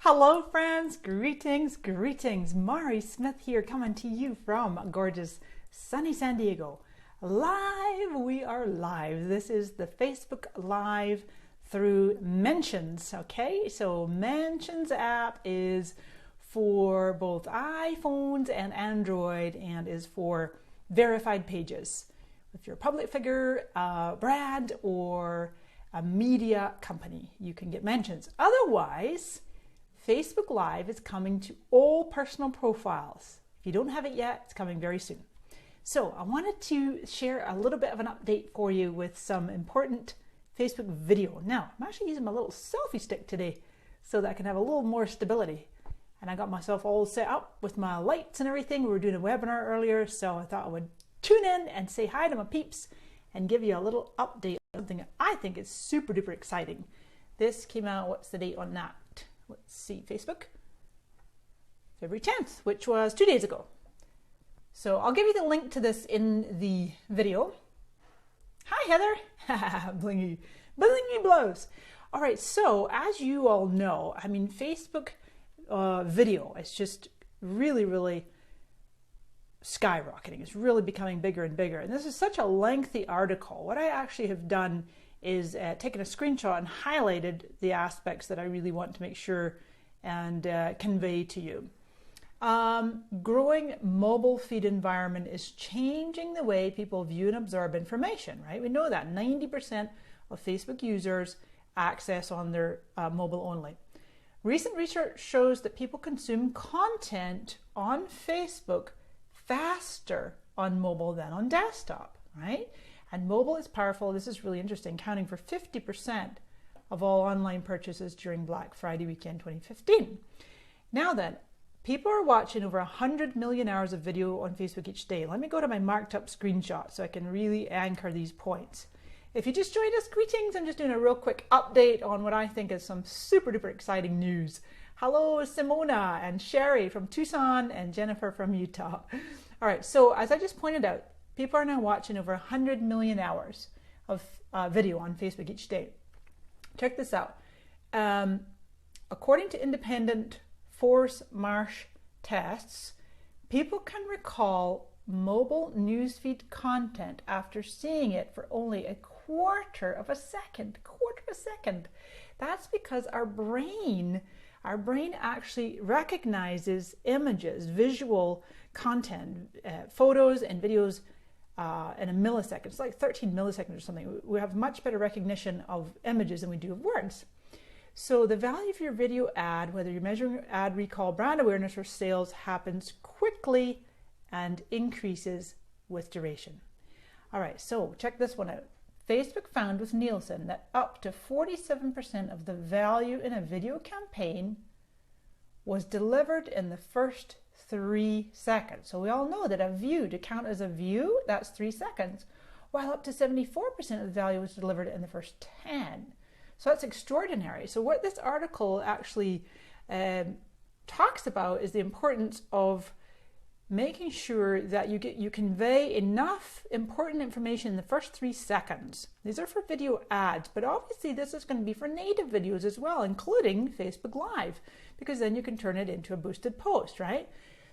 Hello friends, greetings. Mari Smith here coming to you from gorgeous sunny San Diego. We are live. This is the Facebook Live through Mentions, okay? So Mentions app is for both iPhones and Android and is for verified pages. If you're a public figure, a brand, or a media company, you can get mentions. Otherwise, Facebook Live is coming to all personal profiles. If you don't have it yet, it's coming very soon. So I wanted to share a little bit of an update for you with some important Facebook video. Now, I'm actually using my little selfie stick today so that I can have a little more stability. And I got myself all set up with my lights and everything. We were doing a webinar earlier, so I thought I would tune in and say hi to my peeps and give you a little update on something that I think is super duper exciting. This came out, what's the date on that? Let's see, Facebook, February 10th, which was 2 days ago. So I'll give you the link to this in the video. Hi, Heather. Blingy blows. All right, so as you all know, I mean, Facebook video is just really skyrocketing. It's really becoming bigger and bigger. And this is such a lengthy article. What I actually have done is taken a screenshot and highlighted the aspects that I really want to make sure and convey to you. Growing mobile feed environment is changing the way people view and absorb information, right? We know that 90% of Facebook users access on their mobile only. Recent research shows that people consume content on Facebook faster on mobile than on desktop, right? And mobile is powerful. This is really interesting, accounting for 50% of all online purchases during Black Friday weekend 2015. Now then, people are watching over 100 million hours of video on Facebook each day. Let me go to my marked up screenshot so I can really anchor these points. If you just joined us, greetings. I'm just doing a real quick update on what I think is some super duper exciting news. Hello, Simona and Sherry from Tucson and Jennifer from Utah. All right, so as I just pointed out, people are now watching over 100 million hours of video on Facebook each day. Check this out. According to independent Force Marsh tests, people can recall mobile newsfeed content after seeing it for only a quarter of a second. That's because our brain actually recognizes images, visual content, photos and videos in a millisecond. It's like 13 milliseconds or something. We have much better recognition of images than we do of words. So the value of your video ad, whether you're measuring ad recall, brand awareness, or sales, happens quickly and increases with duration. All right, so check this one out. Facebook found with Nielsen that up to 47% of the value in a video campaign was delivered in the first 3 seconds. So we all know that a view, to count as a view, that's 3 seconds, while up to 74% of the value was delivered in the first 10. So that's extraordinary. So what this article actually talks about is the importance of making sure that you convey enough important information in the first 3 seconds. These are for video ads, but obviously this is going to be for native videos as well, including Facebook Live, because then you can turn it into a boosted post, right?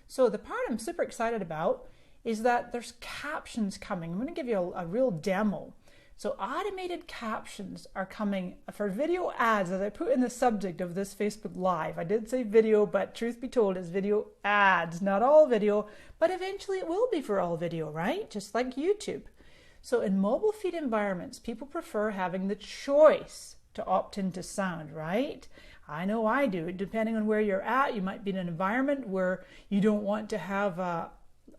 So the part I'm super excited about is that there's captions coming. I'm going to give you a real demo. So automated captions are coming for video ads, as I put in the subject of this Facebook Live. I did say video, but truth be told, it's video ads, not all video, but eventually it will be for all video, right? Just like YouTube. So in mobile feed environments, people prefer having the choice to opt into sound, right? I know I do. Depending on where you're at, you might be in an environment where you don't want to have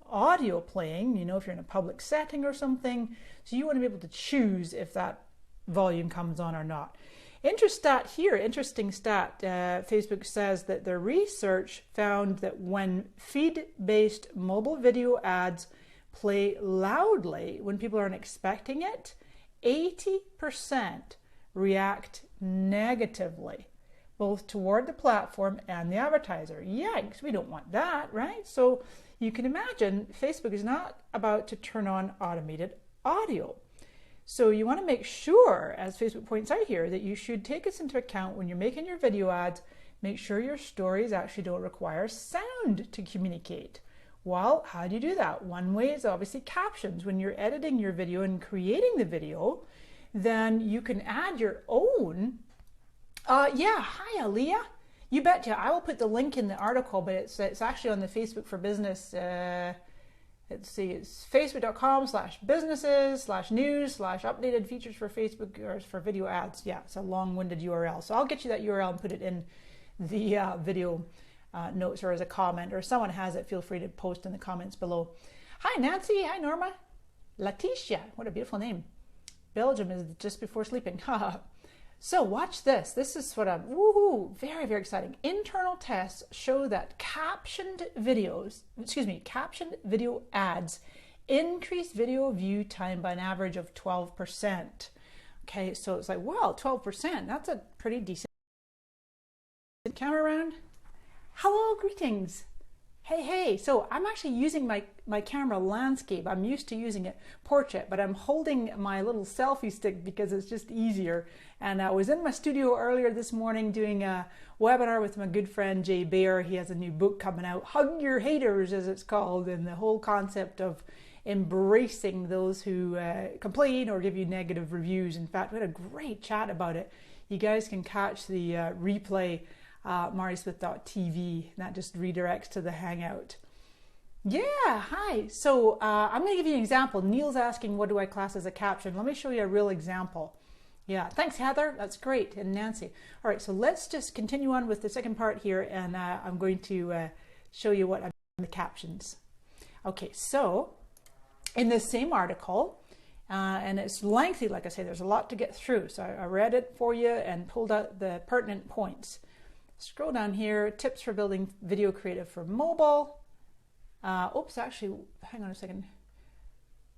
audio playing, you know, if you're in a public setting or something. So you want to be able to choose if that volume comes on or not. Interesting stat, Facebook says that their research found that when feed-based mobile video ads play loudly when people aren't expecting it, 80% react negatively, both toward the platform and the advertiser. Yikes, we don't want that, right? So you can imagine Facebook is not about to turn on automated audio. So you want to make sure, as Facebook points out here, that you should take this into account when you're making your video ads. Make sure your stories actually don't require sound to communicate. Well, how do you do that? One way is obviously captions. When you're editing your video and creating the video, then you can add your own. Yeah, hi Aaliyah. You betcha. I will put the link in the article, but it's actually on the Facebook for Business. Let's see, it's facebook.com/businesses/news/updated features for Facebook or for video ads. Yeah, it's a long-winded URL. So I'll get you that URL and put it in the video notes or as a comment, or if someone has it, feel free to post in the comments below. Hi Nancy, hi Norma. Letitia, what a beautiful name. Belgium is just before sleeping. So watch this. This is what I'm, woohoo, very, very exciting. Internal tests show that captioned video ads increase video view time by an average of 12%. Okay, so it's like, wow, 12%, that's a pretty decent. Camera around. Hello, greetings. Hey, so I'm actually using my camera landscape. I'm used to using it portrait, but I'm holding my little selfie stick because it's just easier. And I was in my studio earlier this morning doing a webinar with my good friend Jay Baer. He has a new book coming out, Hug Your Haters, as it's called, and the whole concept of embracing those who complain or give you negative reviews. In fact, we had a great chat about it. You guys can catch the replay marysmith.tv, and that just redirects to the Hangout. Yeah, hi. So I'm going to give you an example. Neil's asking, what do I class as a caption? Let me show you a real example. Yeah, thanks Heather, that's great, and Nancy. All right, so let's just continue on with the second part here, and I'm going to show you what I'm doing the captions. Okay, so in this same article, and it's lengthy, like I say, there's a lot to get through, so I read it for you and pulled out the pertinent points. Scroll down here, tips for building video creative for mobile. Oops, actually, hang on a second.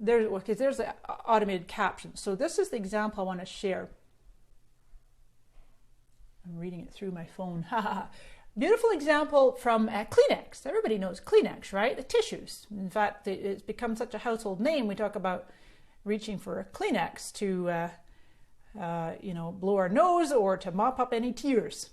There's the automated captions. So this is the example I want to share. I'm reading it through my phone. Beautiful example from Kleenex. Everybody knows Kleenex, right? The tissues. In fact, it's become such a household name. We talk about reaching for a Kleenex to blow our nose or to mop up any tears.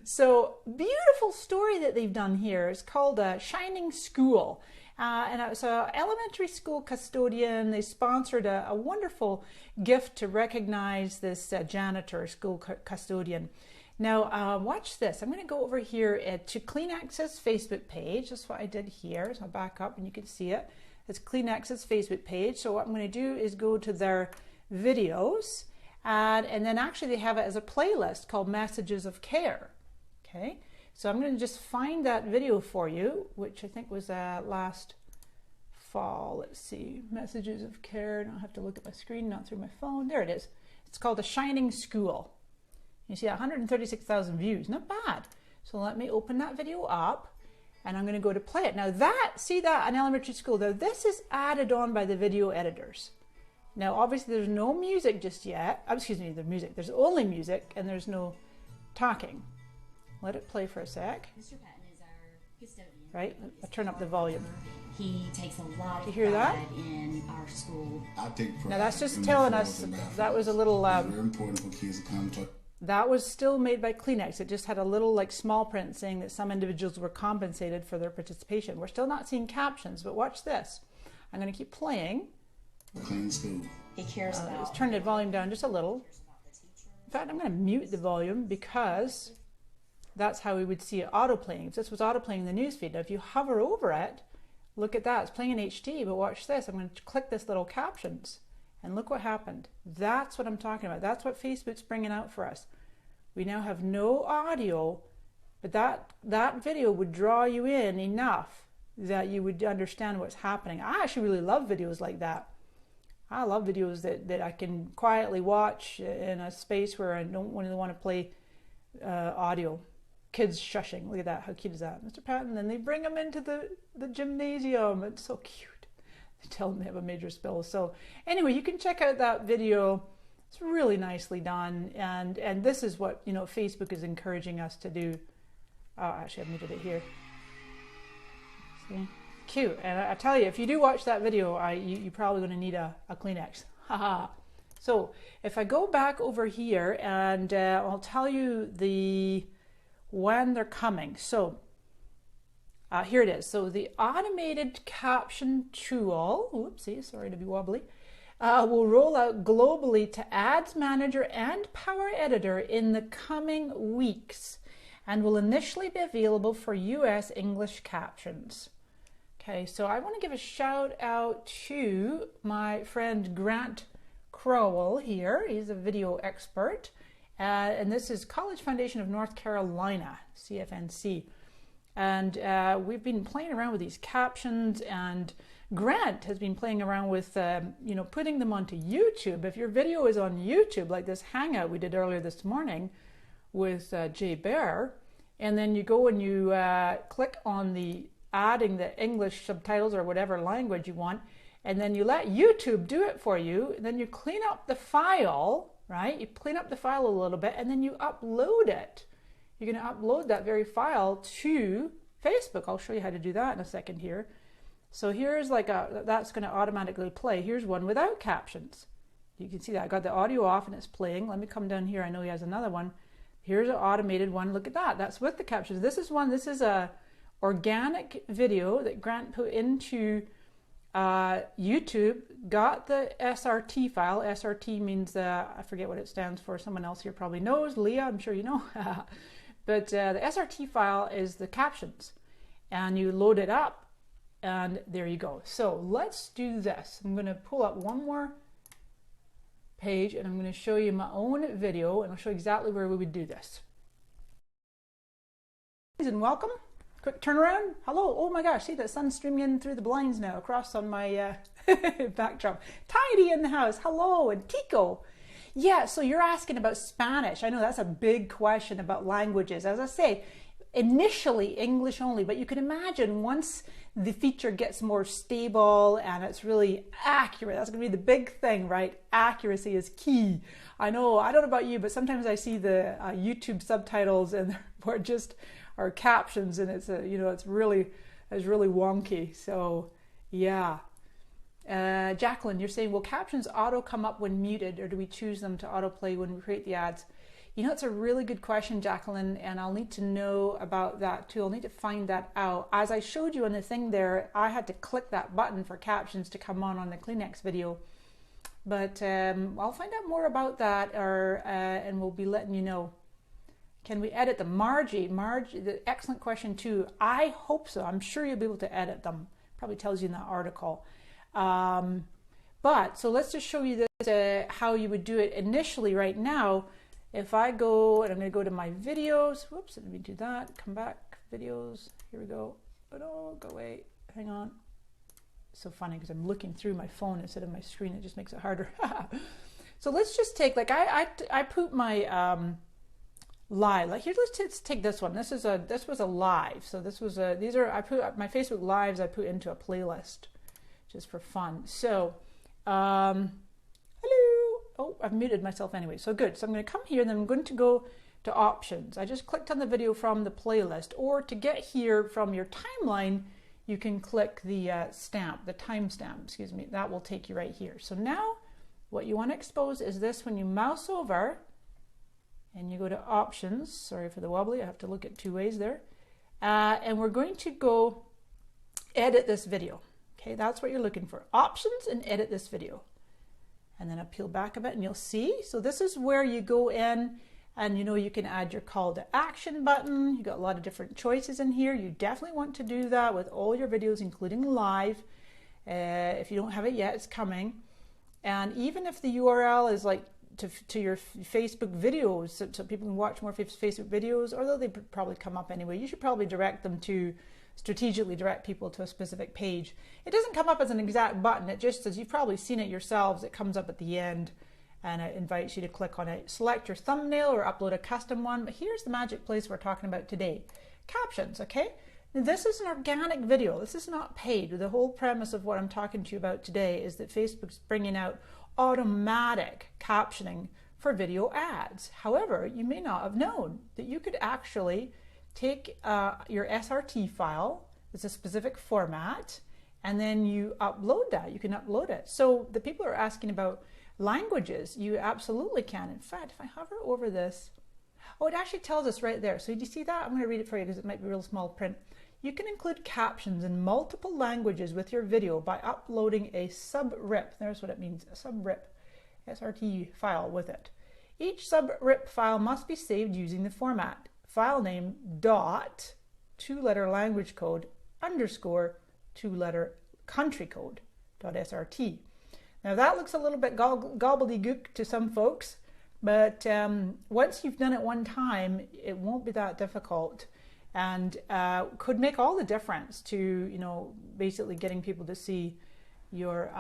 So beautiful story that they've done here. It's called Shining School. And it was an elementary school custodian. They sponsored a wonderful gift to recognize this janitor, school custodian. Now watch this. I'm going to go over here to Kleenex's Facebook page. That's what I did here. So I'll back up and you can see it. It's Kleenex's Facebook page. So what I'm going to do is go to their videos, and then actually they have it as a playlist called Messages of Care. Okay, so I'm going to just find that video for you, which I think was last fall. Let's see, Messages of Care. I don't have to look at my screen, not through my phone. There it is. It's called The Shining School. You see 136,000 views, not bad. So let me open that video up, and I'm going to go to play it. Now see that an elementary school, now this is added on by the video editors. Now, obviously, there's no music just yet. Excuse me, the music. There's only music, and there's no talking. Let it play for a sec. Mr. Patton is our custodian. Right? I'll turn up the volume. He takes a lot of you hear that? pride in our school. I take pride. Now, that's just telling us that was a little... It's very important for kids to come to... That was still made by Kleenex. It just had a little small print saying that some individuals were compensated for their participation. We're still not seeing captions, but watch this. I'm going to keep playing. Clean school. He cares about... Let's turn the volume down just a little. In fact, I'm going to mute the volume because that's how we would see it auto-playing. If this was auto-playing in the newsfeed, now if you hover over it, look at that. It's playing in HD, but watch this. I'm going to click this little captions, and look what happened. That's what I'm talking about. That's what Facebook's bringing out for us. We now have no audio, but that video would draw you in enough that you would understand what's happening. I actually really love videos like that. I love videos that I can quietly watch in a space where I don't really want to play audio. Kids shushing. Look at that. How cute is that? Mr. Patton. Then they bring them into the gymnasium. It's so cute. They tell them they have a major spill. So anyway, you can check out that video. It's really nicely done. And this is what Facebook is encouraging us to do. Oh, actually, I've muted it here. See? Cute. And I tell you, if you do watch that video, you're probably going to need a Kleenex. Haha. So if I go back over here and I'll tell you when they're coming. So here it is. So the automated caption tool, whoopsie, sorry to be wobbly, will roll out globally to Ads Manager and Power Editor in the coming weeks and will initially be available for US English captions. Okay, so I want to give a shout out to my friend Grant Crowell here. He's a video expert, and this is College Foundation of North Carolina, CFNC. And we've been playing around with these captions, and Grant has been playing around with, putting them onto YouTube. If your video is on YouTube, like this hangout we did earlier this morning with Jay Bear, and then you go and you click on the adding the English subtitles or whatever language you want, and then you let YouTube do it for you, and then you clean up the file, right? You clean up the file a little bit, and then you upload it. You're going to upload that very file to Facebook. I'll show you how to do that in a second here. So here's that's going to automatically play. Here's one without captions. You can see that I got the audio off and it's playing. Let me come down here. I know he has another one. Here's an automated one. Look at that. That's with the captions. This is a organic video that Grant put into YouTube, got the SRT file. SRT means, I forget what it stands for. Someone else here probably knows. Leah, I'm sure you know. But the SRT file is the captions. And you load it up, and there you go. So let's do this. I'm going to pull up one more page, and I'm going to show you my own video, and I'll show you exactly where we would do this. And welcome. Quick turnaround. Hello. Oh my gosh, see that sun's streaming in through the blinds now across on my backdrop. Tidy in the house. Hello. And Tico. Yeah, so you're asking about Spanish. I know that's a big question about languages. As I say, initially English only, but you can imagine once the feature gets more stable and it's really accurate, that's going to be the big thing, right? Accuracy is key. I know, I don't know about you, but sometimes I see the YouTube subtitles and they're just our captions, and it's it's really wonky. So yeah, Jacqueline, you're saying, will captions auto come up when muted, or do we choose them to autoplay when we create the ads? It's a really good question, Jacqueline, and I'll need to know about that too. I'll need to find that out. As I showed you on the thing there, I had to click that button for captions to come on the Kleenex video, but I'll find out more about that, and we'll be letting you know. Can we edit them? Margie, the excellent question too. I hope so. I'm sure you'll be able to edit them. Probably tells you in that article. But so let's just show you this, how you would do it initially right now. If I go, and I'm going to go to my videos. Whoops, let me do that. Come back, videos. Here we go. But oh, go away. Hang on. It's so funny because I'm looking through my phone instead of my screen. It just makes it harder. So let's just take, like I put my live. Like here, let's take this one. This was a live. So this was I put my Facebook lives. I put into a playlist just for fun. So, hello. Oh, I've muted myself anyway. So good. So I'm going to come here, and then I'm going to go to options. I just clicked on the video from the playlist, or to get here from your timeline, you can click the timestamp. Excuse me. That will take you right here. So now, what you want to expose is this. When you mouse over and you go to options, sorry for the wobbly, I have to look at two ways there. And we're going to go edit this video. Okay, that's what you're looking for. Options and edit this video. And then I'll peel back a bit and you'll see. So this is where you go in and you can add your call to action button. You got a lot of different choices in here. You definitely want to do that with all your videos, including live. If you don't have it yet, it's coming. And even if the URL is like to your Facebook videos, so people can watch more Facebook videos, although they probably come up anyway, you should probably strategically direct people to a specific page. It doesn't come up as an exact button. It just, as you've probably seen it yourselves, it comes up at the end and it invites you to click on it. Select your thumbnail or upload a custom one. But here's the magic place we're talking about today. Captions, okay? Now, this is an organic video. This is not paid. The whole premise of what I'm talking to you about today is that Facebook's bringing out automatic captioning for video ads. However, you may not have known that you could actually take your SRT file, It's a specific format, and then you upload that. You can upload it. So the people are asking about languages. You absolutely can. In fact, if I hover over this, oh, it actually tells us right there. So do you see that? I'm going to read it for you because it might be real small print. You can include captions in multiple languages with your video by uploading a subrip. There's what it means, a subrip, SRT file with it. Each subrip file must be saved using the format file name dot 2-letter language code underscore 2-letter country code dot SRT. Now that looks a little bit gobbledygook to some folks, but once you've done it one time, it won't be that difficult, and could make all the difference to, you know, basically getting people to see your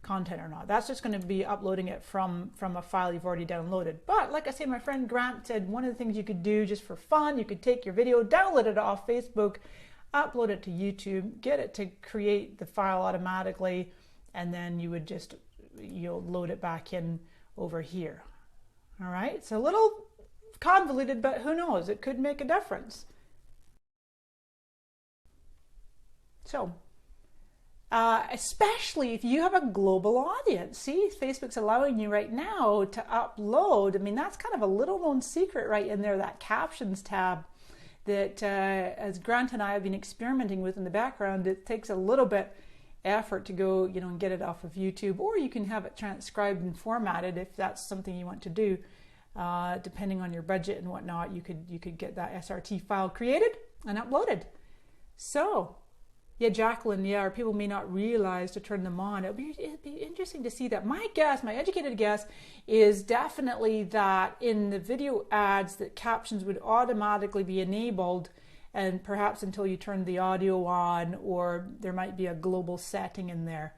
content or not. That's just going to be uploading it from a file you've already downloaded. But like I say, my friend Grant said, one of the things you could do just for fun, you could take your video, download it off Facebook, upload it to YouTube, get it to create the file automatically, and then you would just, you'll load it back in over here. All right, it's a little convoluted, but who knows, it could make a difference. So especially if you have a global audience. See, Facebook's allowing you right now to upload. I mean, that's kind of a little known secret right in there, that captions tab that as Grant and I have been experimenting with in the background. It takes a little bit effort to go, you know, and get it off of YouTube, or you can have it transcribed and formatted if that's something you want to do. Depending on your budget and whatnot, you could get that SRT file created and uploaded. So yeah, Jacqueline, yeah, or people may not realize to turn them on. It'd be interesting to see that. My guess, my educated guess, is definitely that in the video ads that captions would automatically be enabled, and perhaps until you turn the audio on, or there might be a global setting in there.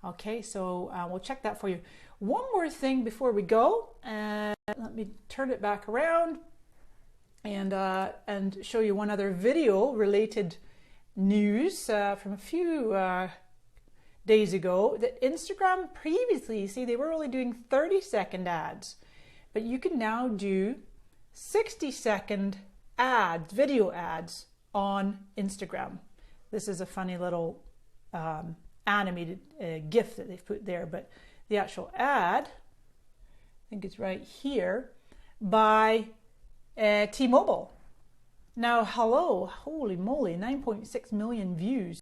Okay, so we'll check that for you. One more thing before we go, and let me turn it back around and show you one other video related news from a few days ago. That Instagram previously, you see, they were only doing 30-second ads, but you can now do 60-second ads, video ads on Instagram. This is a funny little animated GIF that they've put there, but the actual ad, I think it's right here, by T-Mobile. Now, hello, holy moly, 9.6 million views.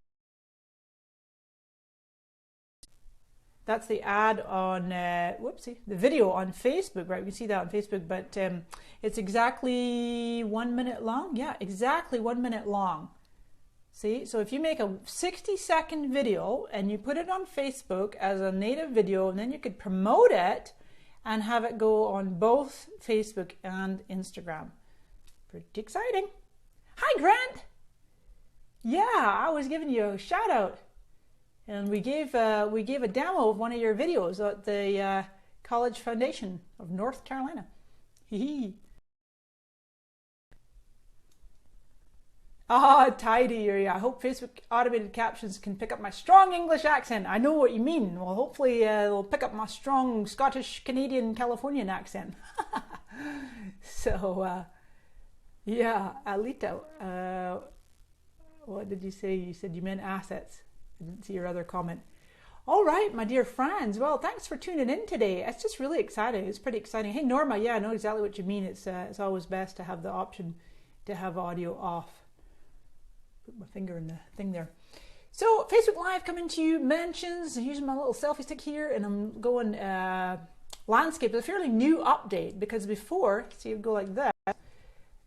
That's the ad on, whoopsie, the video on Facebook, right? We can see that on Facebook, but it's exactly 1 minute long. Yeah, exactly 1 minute long. See, so if you make a 60-second video and you put it on Facebook as a native video, and then you could promote it and have it go on both Facebook and Instagram. Pretty exciting. Hi, Grant. Yeah, I was giving you a shout out, and we gave a demo of one of your videos at the College Foundation of North Carolina. Hee. Ah, tidy. I hope Facebook automated captions can pick up my strong English accent. I know what you mean. Well, hopefully they'll pick up my strong Scottish, Canadian, Californian accent. So. Yeah, Alita, what did you say? You said you meant assets. I didn't see your other comment. All right, my dear friends. Well, thanks for tuning in today. It's just really exciting. It's pretty exciting. Hey, Norma, yeah, I know exactly what you mean. It's always best to have the option to have audio off. Put my finger in the thing there. So, Facebook Live coming to you, mentions, using my little selfie stick here, and I'm going landscape. It's a fairly new update, because before, see, you go like that.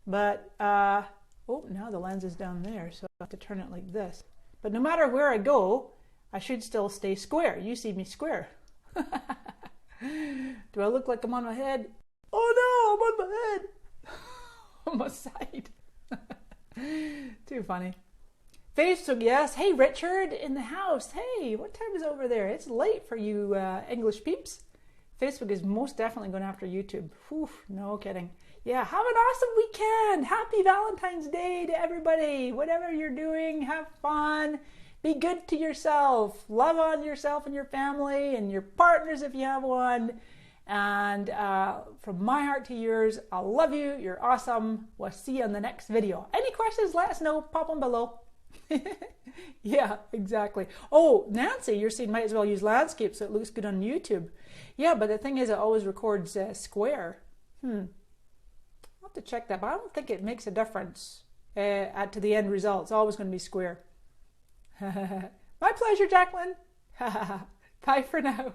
But, oh, now the lens is down there, so I have to turn it like this. But no matter where I go, I should still stay square. You see me square. Do I look like I'm on my head? Oh no, I'm on my head. On my side. Too funny. Facebook, yes. Hey, Richard in the house. Hey, what time is it over there? It's late for you English peeps. Facebook is most definitely going after YouTube. Whew, no kidding. Yeah, have an awesome weekend. Happy Valentine's Day to everybody. Whatever you're doing, have fun. Be good to yourself. Love on yourself and your family and your partners if you have one. And from my heart to yours, I love you. You're awesome. We'll see you in the next video. Any questions, let us know. Pop them below. Yeah, exactly. Oh, Nancy, you're saying might as well use landscape so it looks good on YouTube. Yeah, but the thing is, it always records square. I'll have to check that, but I don't think it makes a difference to the end result. It's always going to be square. My pleasure, Jacqueline. Bye for now.